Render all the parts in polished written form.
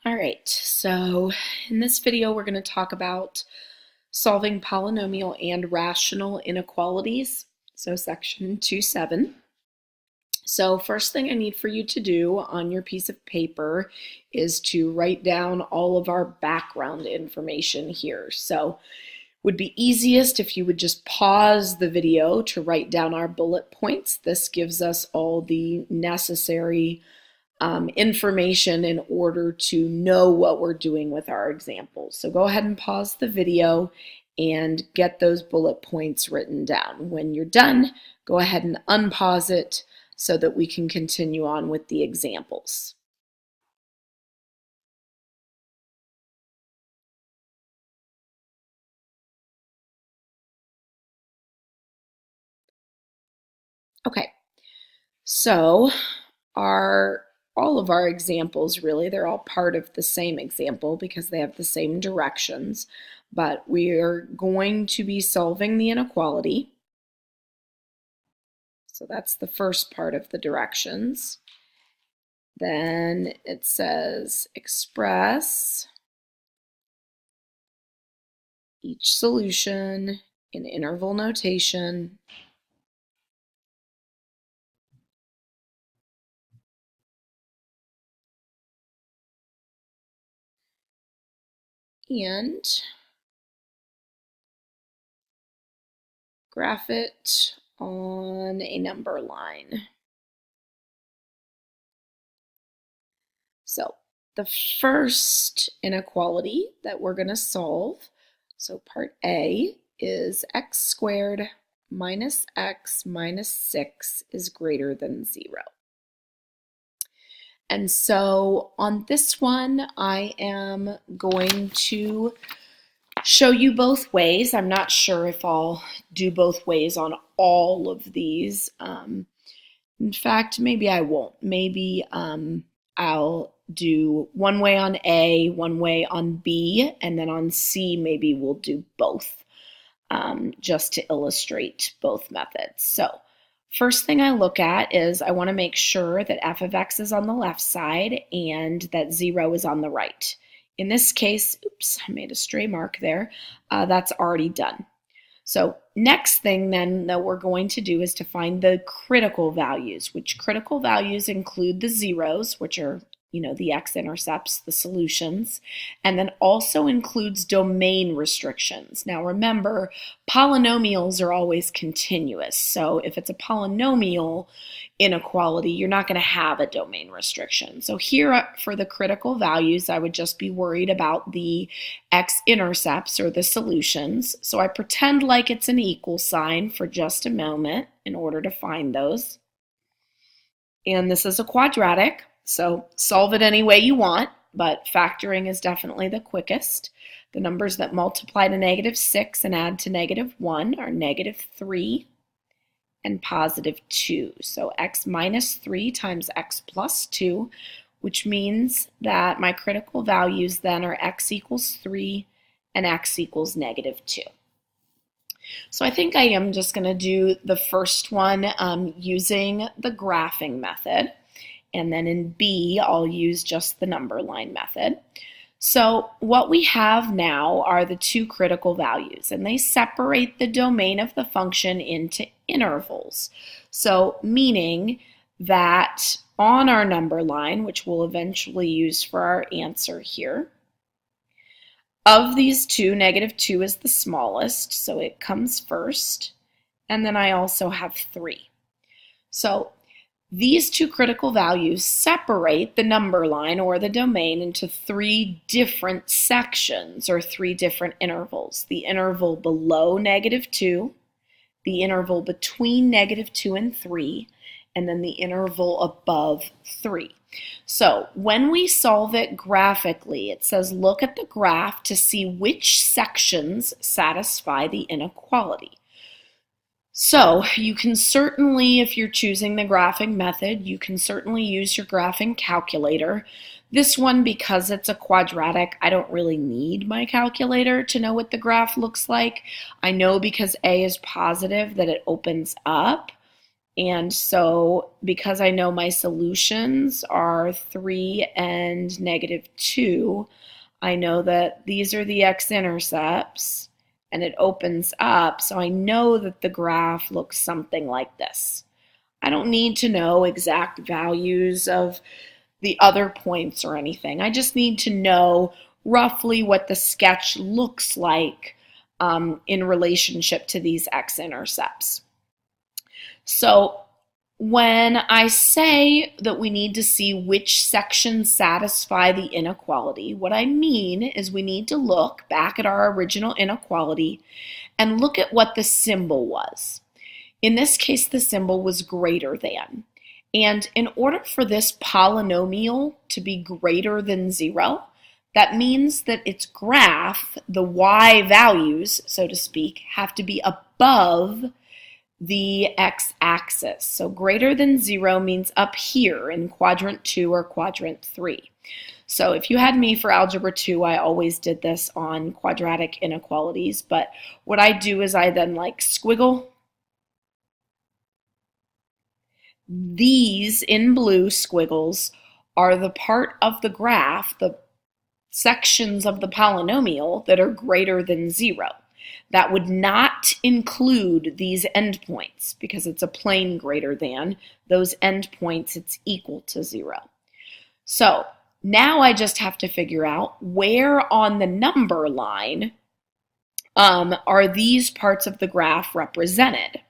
All right, so in this video we're going to talk about solving polynomial and rational inequalities, so section 2.7. So first thing I need for you to do on your piece of paper is to write down all of our background information here. So it would be easiest if you would just pause the video to write down our bullet points. This gives us all the necessary information in order to know what we're doing with our examples. So go ahead and pause the video and get those bullet points written down. When you're done, go ahead and unpause it so that we can continue on with the examples. Okay, so all of our examples, really, they're all part of the same example because they have the same directions, but we're going to be solving the inequality. So that's the first part of the directions. Then it says express each solution in interval notation. And graph it on a number line. So the first inequality that we're going to solve, so part A, is x squared minus x minus 6 is greater than 0. And so on this one, I am going to show you both ways. I'm not sure if I'll do both ways on all of these. In fact, maybe I won't. Maybe I'll do one way on A, one way on B, and then on C, maybe we'll do both just to illustrate both methods. So first thing I look at is I want to make sure that f of x is on the left side and that 0 is on the right. In this case, oops, I made a stray mark there. That's already done. So next thing then that we're going to do is to find the critical values, which critical values include the zeros, which are, the x-intercepts, the solutions, and then also includes domain restrictions. Now remember, polynomials are always continuous. So if it's a polynomial inequality, you're not going to have a domain restriction. So here for the critical values, I would just be worried about the x-intercepts or the solutions. So I pretend like it's an equal sign for just a moment in order to find those. And this is a quadratic, so solve it any way you want, but factoring is definitely the quickest. The numbers that multiply to -6 and add to -1 are -3 and +2. So x minus 3 times x plus 2, which means that my critical values then are x equals 3 and x equals -2. So I think I am just going to do the first one using the graphing method. And then in B, I'll use just the number line method. So what we have now are the two critical values, and they separate the domain of the function into intervals. So meaning that on our number line, which we'll eventually use for our answer here, of these two, -2 is the smallest, so it comes first. And then I also have 3. So these two critical values separate the number line or the domain into 3 different sections or 3 different intervals. The interval below -2, the interval between -2 and 3, and then the interval above 3. So when we solve it graphically, it says look at the graph to see which sections satisfy the inequality. So you can certainly, if you're choosing the graphing method, you can certainly use your graphing calculator. This one, because it's a quadratic, I don't really need my calculator to know what the graph looks like. I know because A is positive that it opens up, And so because I know my solutions are 3 and -2, I know that these are the x-intercepts, and it opens up, so I know that the graph looks something like this. I don't need to know exact values of the other points or anything. I just need to know roughly what the sketch looks like in relationship to these x-intercepts. So when I say that we need to see which sections satisfy the inequality, what I mean is we need to look back at our original inequality and look at what the symbol was. In this case, the symbol was greater than. And in order for this polynomial to be greater than 0, that means that its graph, the y values, so to speak, have to be above the x-axis. So greater than 0 means up here in quadrant 2 or quadrant 3. So if you had me for Algebra 2, I always did this on quadratic inequalities, but what I do is I then squiggle these in blue squiggles are the part of the graph, the sections of the polynomial that are greater than 0. That would not include these endpoints because it's a plain greater than. Those endpoints, it's equal to 0. So now I just have to figure out where on the number line are these parts of the graph represented.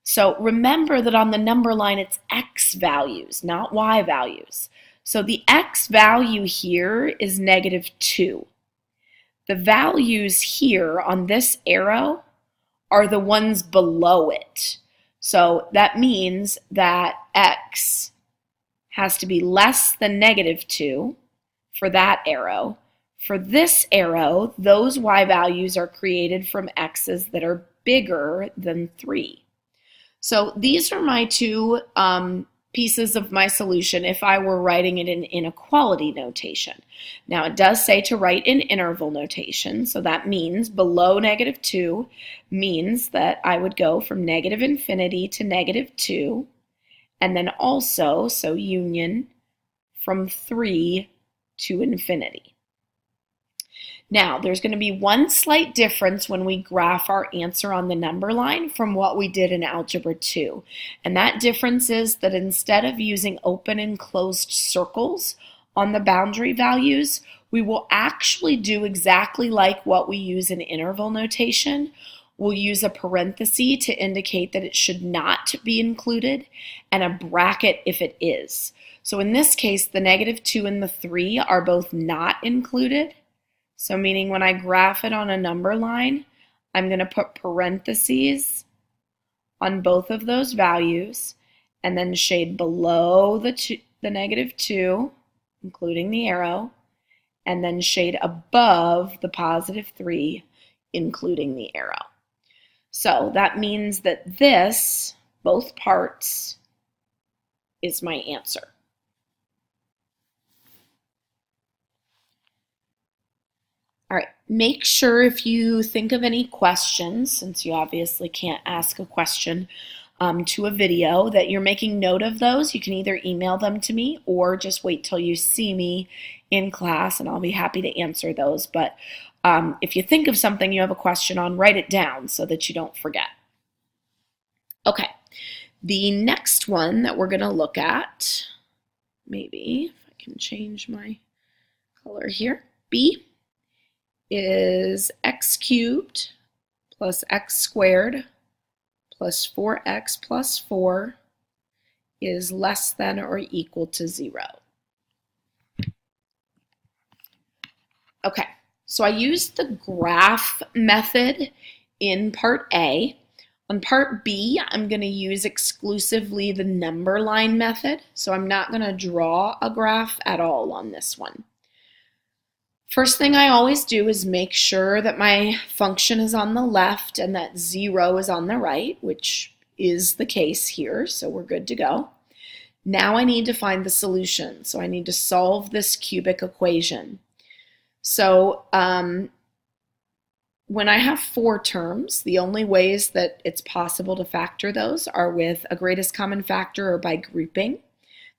So remember that on the number line, it's x values, not y values. So the x value here is -2. The values here on this arrow are the ones below it. So that means that x has to be less than -2 for that arrow. For this arrow, those y values are created from x's that are bigger than 3. So these are my two pieces of my solution if I were writing it in inequality notation. Now it does say to write in interval notation, so that means below -2 means that I would go from -infinity to -2, and then also, so union, from 3 to infinity. Now, there's going to be one slight difference when we graph our answer on the number line from what we did in Algebra 2. And that difference is that instead of using open and closed circles on the boundary values, we will actually do exactly like what we use in interval notation. We'll use a parenthesis to indicate that it should not be included and a bracket if it is. So in this case, the -2 and the 3 are both not included. So meaning when I graph it on a number line, I'm going to put parentheses on both of those values and then shade below the -2, including the arrow, and then shade above the +3, including the arrow. So that means that this, both parts, is my answer. All right, make sure if you think of any questions, since you obviously can't ask a question to a video, that you're making note of those. You can either email them to me or just wait till you see me in class and I'll be happy to answer those. But if you think of something you have a question on, write it down so that you don't forget. Okay, the next one that we're going to look at, maybe if I can change my color here, B, is x cubed plus x squared plus 4x plus 4 is less than or equal to 0. Okay, so I used the graph method in part A. On part B, I'm going to use exclusively the number line method, so I'm not going to draw a graph at all on this one. First thing I always do is make sure that my function is on the left and that 0 is on the right, which is the case here, so we're good to go. Now I need to find the solution, so I need to solve this cubic equation. So when I have 4 terms, the only ways that it's possible to factor those are with a greatest common factor or by grouping.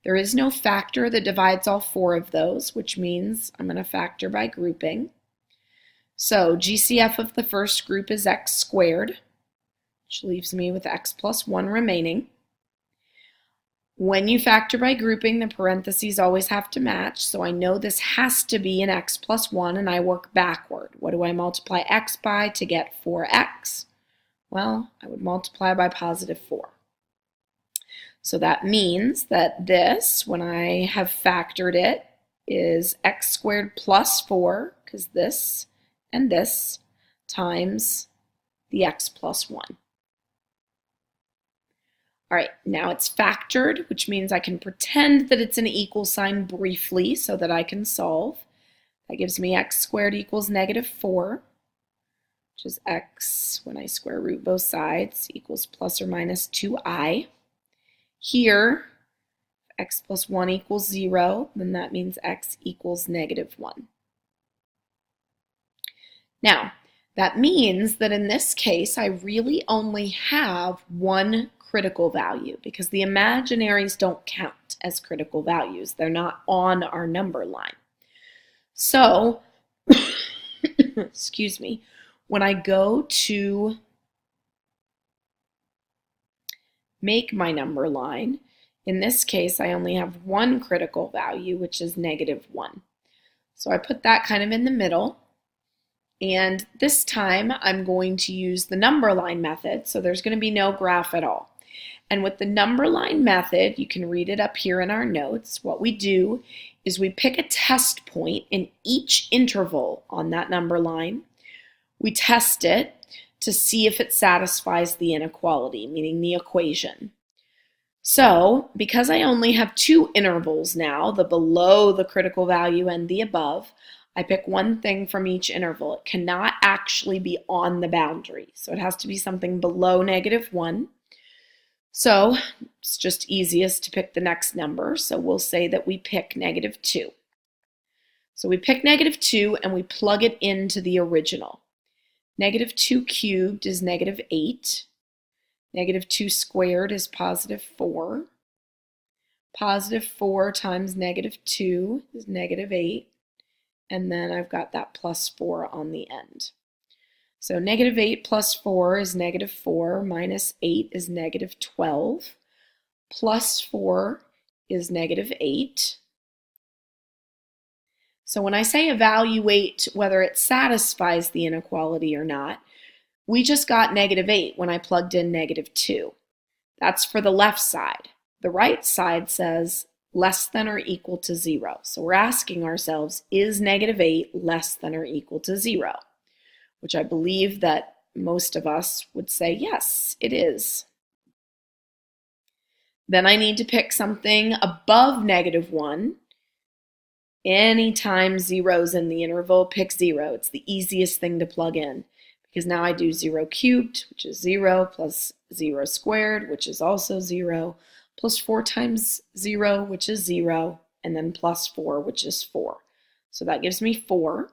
There is no factor that divides all 4 of those, which means I'm going to factor by grouping. So GCF of the first group is x squared, which leaves me with x plus 1 remaining. When you factor by grouping, the parentheses always have to match, so I know this has to be an x plus 1, and I work backward. What do I multiply x by to get 4x? Well, I would multiply by positive 4. So that means that this, when I have factored it, is x squared plus 4, because this and this, times the x plus 1. All right, now it's factored, which means I can pretend that it's an equal sign briefly so that I can solve. That gives me x squared equals negative 4, which is x, when I square root both sides, equals plus or minus 2i. Here, x plus 1 equals 0, then that means x equals negative 1. Now, that means that in this case, I really only have one critical value because the imaginaries don't count as critical values. They're not on our number line. So, excuse me, when I go to make my number line, in this case, I only have one critical value, which is negative 1. So I put that kind of in the middle. And this time, I'm going to use the number line method, so there's going to be no graph at all. And with the number line method, you can read it up here in our notes. What we do is we pick a test point in each interval on that number line. We test it to see if it satisfies the inequality, meaning the equation. So, because I only have 2 intervals now, the below the critical value and the above, I pick one thing from each interval. It cannot actually be on the boundary, so it has to be something below negative 1. So it's just easiest to pick the next number, so we'll say that we pick negative 2. So we pick negative 2 and we plug it into the original. Negative 2 cubed is negative 8. Negative 2 squared is positive 4. Positive 4 times negative 2 is negative 8. And then I've got that plus 4 on the end. So negative 8 plus 4 is negative 4, minus 8 is negative 12, plus 4 is negative 8. So when I say evaluate whether it satisfies the inequality or not, we just got negative 8 when I plugged in negative 2. That's for the left side. The right side says less than or equal to 0. So we're asking ourselves, is negative 8 less than or equal to 0? Which I believe that most of us would say, yes, it is. Then I need to pick something above negative 1. Anytime 0's in the interval, pick 0. It's the easiest thing to plug in because now I do 0 cubed, which is 0, plus 0 squared, which is also 0, plus 4 times 0, which is 0, and then plus 4, which is 4. So that gives me 4.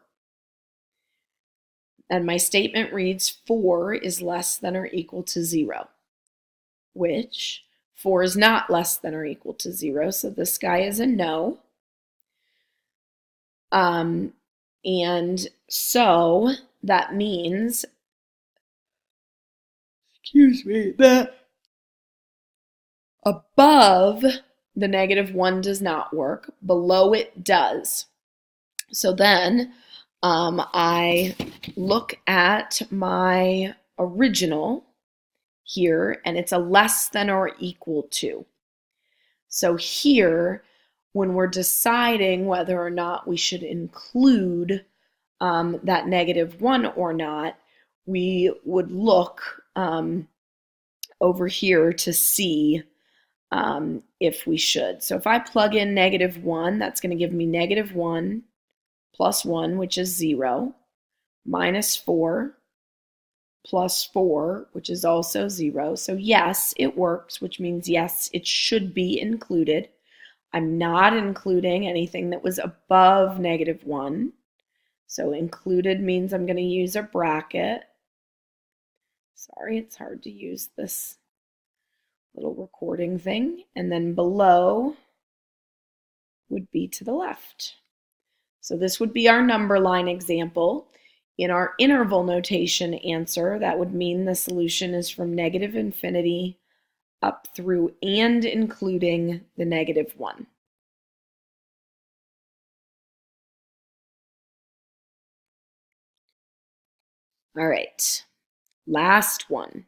And my statement reads 4 is less than or equal to 0, which 4 is not less than or equal to 0, so this guy is a no. And so that means, that above the negative 1 does not work, below it does. So then I look at my original here, and it's a less than or equal to. So here, when we're deciding whether or not we should include that negative 1 or not, we would look over here to see if we should. So if I plug in negative 1, that's going to give me negative 1 plus 1, which is 0, minus 4 plus 4, which is also 0. So yes, it works, which means yes, it should be included. I'm not including anything that was above negative 1. So included means I'm going to use a bracket. Sorry, it's hard to use this little recording thing. And then below would be to the left. So this would be our number line example. In our interval notation answer, that would mean the solution is from negative infinity up through and including the -1. All right, last one.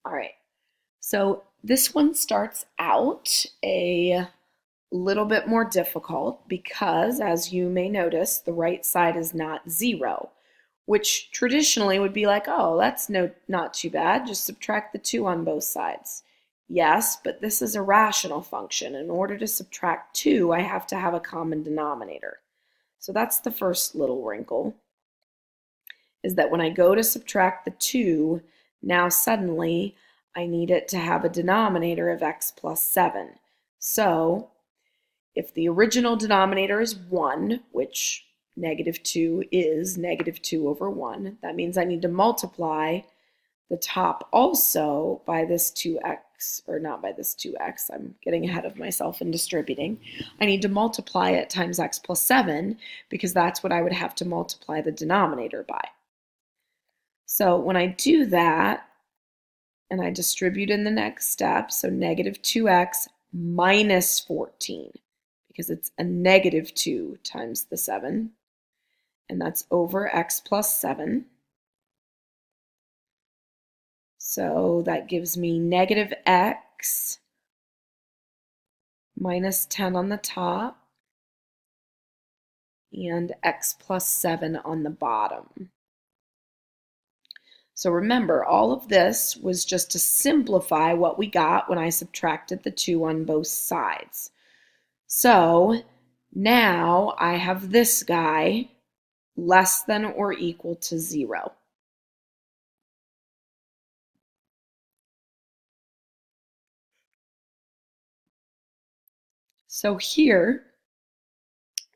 All right, so this one starts out a little bit more difficult because, as you may notice, the right side is not 0, which traditionally would be like, oh, that's not too bad, just subtract the 2 on both sides. Yes, but this is a rational function. In order to subtract 2, I have to have a common denominator. So that's the first little wrinkle, is that when I go to subtract the 2, now suddenly I need it to have a denominator of x plus 7. So if the original denominator is 1, which -2 is -2/1, that means I need to multiply the top also by this 2x, or not by this 2x, I'm getting ahead of myself in distributing. I need to multiply it times x plus 7 because that's what I would have to multiply the denominator by. So when I do that, and I distribute in the next step, so -2x minus 14, because it's a -2 times the 7, and that's over x plus 7. So that gives me -x minus 10 on the top and x plus 7 on the bottom. So remember, all of this was just to simplify what we got when I subtracted the 2 on both sides. So now I have this guy less than or equal to 0. So here,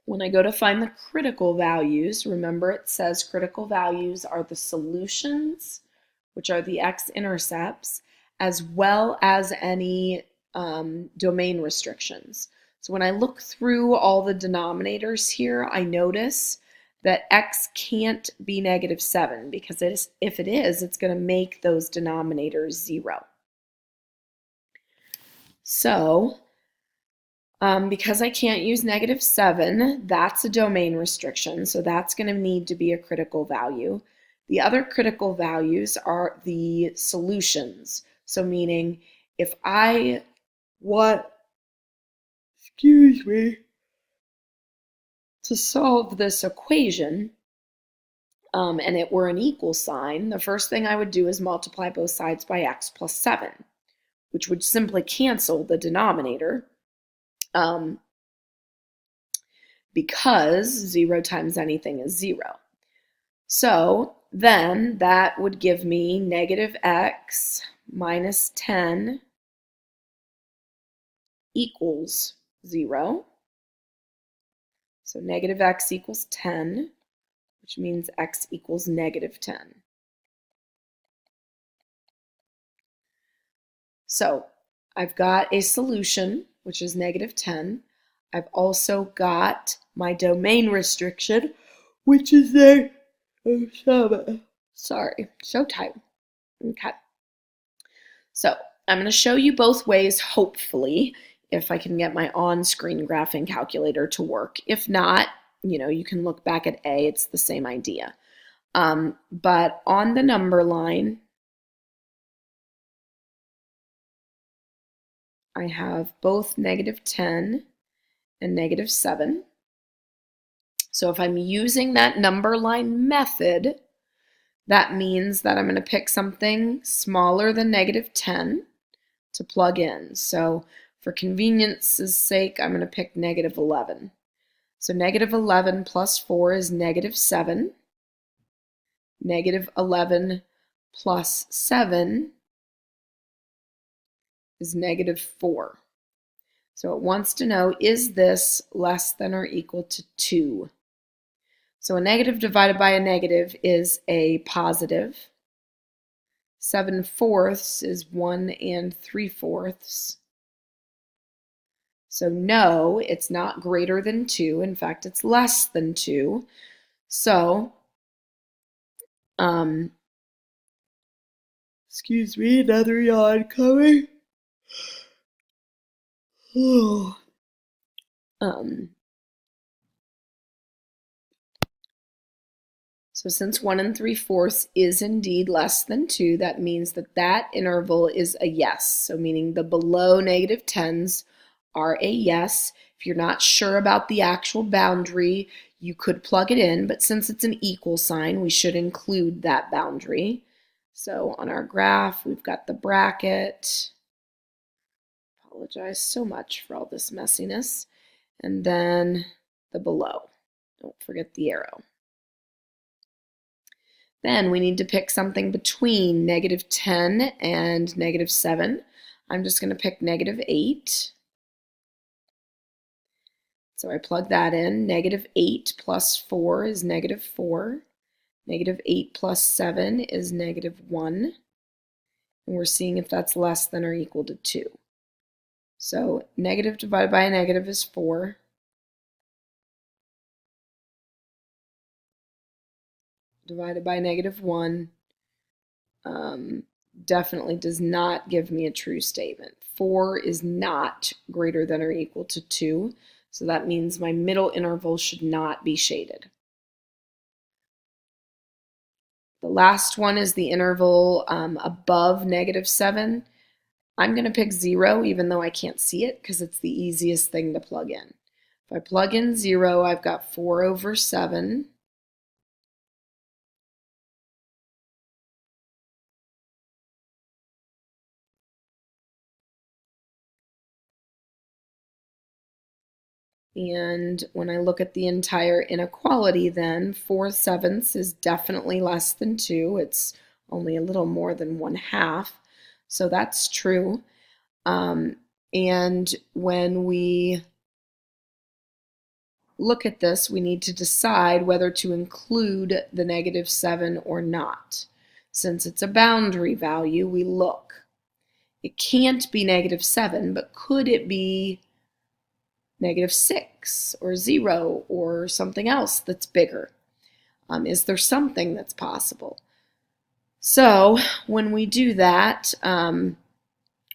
when I go to find the critical values, remember it says critical values are the solutions, which are the x-intercepts, as well as any domain restrictions. So when I look through all the denominators here, I notice that x can't be -7 because if it is, it's going to make those denominators 0. So because I can't use -7, that's a domain restriction, so that's going to need to be a critical value. The other critical values are the solutions. So meaning if I want, to solve this equation, and it were an equal sign, the first thing I would do is multiply both sides by x plus 7, which would simply cancel the denominator. Because 0 times anything is 0. So then that would give me -x minus 10 equals 0. So -x equals 10, which means x equals -10. So I've got a solution, which is -10. I've also got my domain restriction, which is there. Sorry, so tired. Okay. So I'm going to show you both ways, hopefully, if I can get my on-screen graphing calculator to work. If not, you can look back at A. It's the same idea. But on the number line, I have both -10 and -7. So if I'm using that number line method, that means that I'm going to pick something smaller than -10 to plug in. So for convenience's sake, I'm going to pick -11. So -11 plus 4 is -7. -11 plus 7 is negative 4. So it wants to know, is this less than or equal to 2? So a negative divided by a negative is a positive. 7/4 is 1 3/4. So no, it's not greater than 2. In fact, it's less than 2. So, excuse me, another yawn coming. So since 1 3/4 is indeed less than 2, that means that that interval is a yes. So meaning the below negative 10s are a yes. If you're not sure about the actual boundary, you could plug it in, but since it's an equal sign, we should include that boundary. So on our graph, we've got the bracket. Apologize so much for all this messiness. And then the below. Don't forget the arrow. Then we need to pick something between negative 10 and negative 7. I'm just going to pick negative 8. So I plug that in. Negative 8 plus 4 is negative 4. Negative 8 plus 7 is negative 1. And we're seeing if that's less than or equal to 2. So negative divided by a negative is 4. Divided by negative 1 definitely does not give me a true statement. 4 is not greater than or equal to 2, so that means my middle interval should not be shaded. The last one is the interval above negative 7. I'm going to pick 0 even though I can't see it because it's the easiest thing to plug in. If I plug in 0, I've got 4/7. And when I look at the entire inequality then, 4/7 is definitely less than 2. It's only a little more than 1/2. So that's true. And when we look at this, we need to decide whether to include the negative 7 or not. Since it's a boundary value, we look. It can't be negative 7, but could it be negative 6 or 0 or something else that's bigger? Is there something that's possible? So when we do that,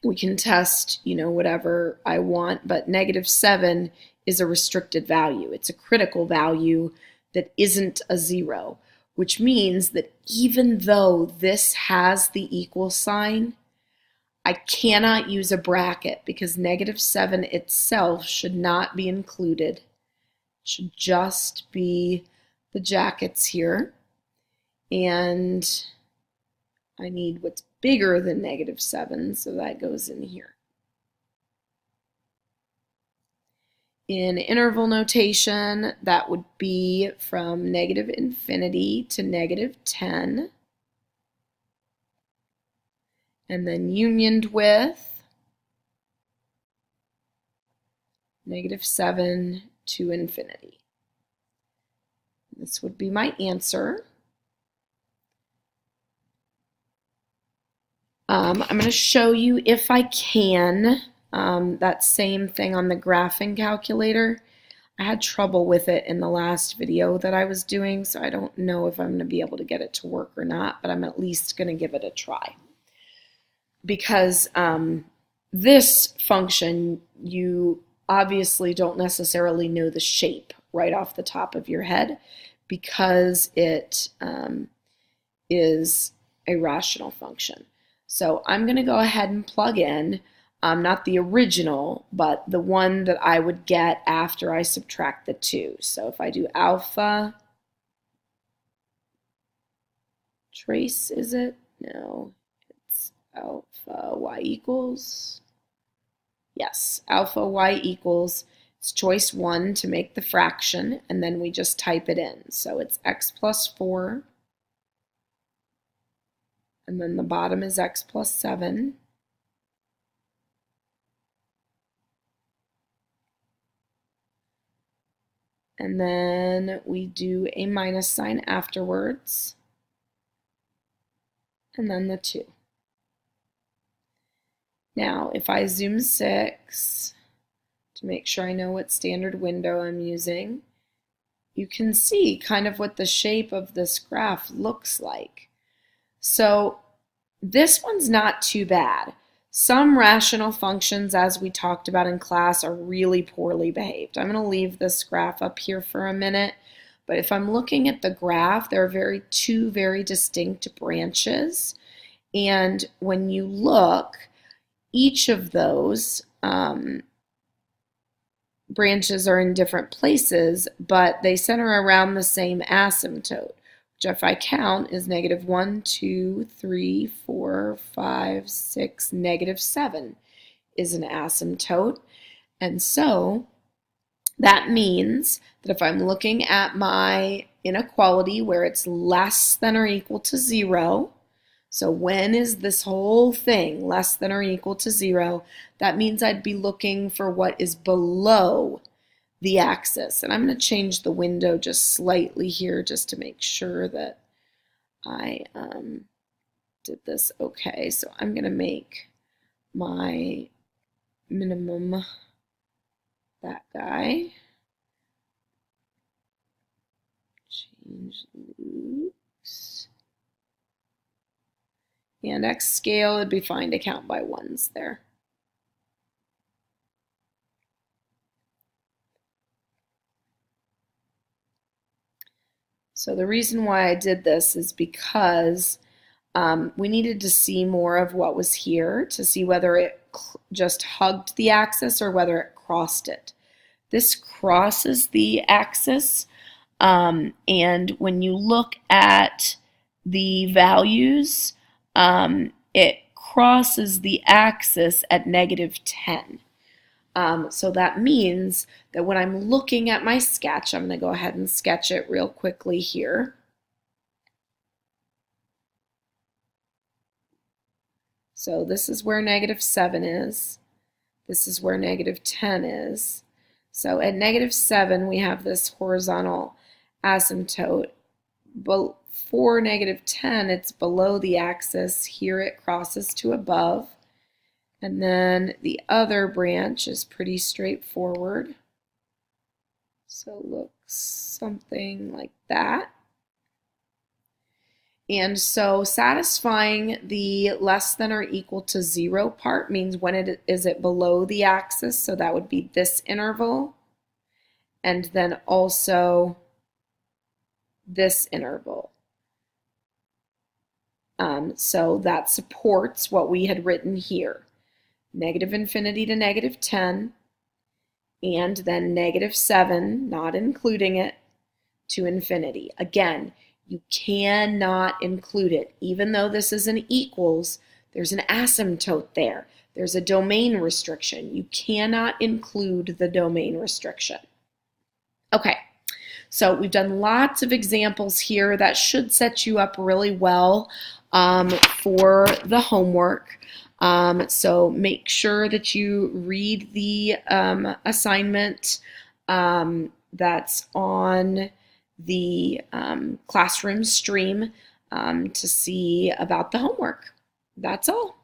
we can test, whatever I want, but negative 7 is a restricted value. It's a critical value that isn't a 0, which means that even though this has the equal sign, I cannot use a bracket because negative 7 itself should not be included. It should just be the jackets here. And I need what's bigger than negative 7, so that goes in here. In interval notation, that would be from negative infinity to negative 10. And then unioned with negative 7 to infinity. This would be my answer. I'm going to show you, if I can, that same thing on the graphing calculator. I had trouble with it in the last video that I was doing, so I don't know if I'm going to be able to get it to work or not, but I'm at least going to give it a try. Because this function, you obviously don't necessarily know the shape right off the top of your head because it is a rational function. So I'm going to go ahead and plug in, not the original, but the one that I would get after I subtract the 2. So if I do alpha, trace, is it? No, it's alpha y equals, yes, alpha y equals, it's choice 1 to make the fraction, and then we just type it in. So it's x plus 4 and then the bottom is x plus 7. And then we do a minus sign afterwards, and then the 2. Now, if I zoom 6 to make sure I know what standard window I'm using, you can see kind of what the shape of this graph looks like. So this one's not too bad. Some rational functions, as we talked about in class, are really poorly behaved. I'm going to leave this graph up here for a minute, but if I'm looking at the graph, there are two very distinct branches, and when you look, each of those branches are in different places, but they center around the same asymptote, which if I count is negative 1, 2, 3, 4, 5, 6, negative 7 is an asymptote. And so that means that if I'm looking at my inequality where it's less than or equal to 0, so when is this whole thing less than or equal to 0? That means I'd be looking for what is below the axis. And I'm going to change the window just slightly here just to make sure that I did this okay. So I'm going to make my minimum that guy. Change loops. And X scale, it'd be fine to count by ones there. So the reason why I did this is because we needed to see more of what was here to see whether it just hugged the axis or whether it crossed it. This crosses the axis, and when you look at the values, it crosses the axis at negative 10. So that means that when I'm looking at my sketch, I'm going to go ahead and sketch it real quickly here. So this is where negative 7 is. This is where negative 10 is. So at negative 7, we have this horizontal asymptote. For negative 10, it's below the axis. Here it crosses to above. And then the other branch is pretty straightforward. So it looks something like that. And so satisfying the less than or equal to 0 part means when is it below the axis, so that would be this interval, and then also this interval. So that supports what we had written here. Negative infinity to negative 10, and then negative 7, not including it, to infinity. Again, you cannot include it. Even though this is an equals, there's an asymptote there. There's a domain restriction. You cannot include the domain restriction. Okay, so we've done lots of examples here that should set you up really well for the homework. So make sure that you read the assignment that's on the classroom stream to see about the homework. That's all.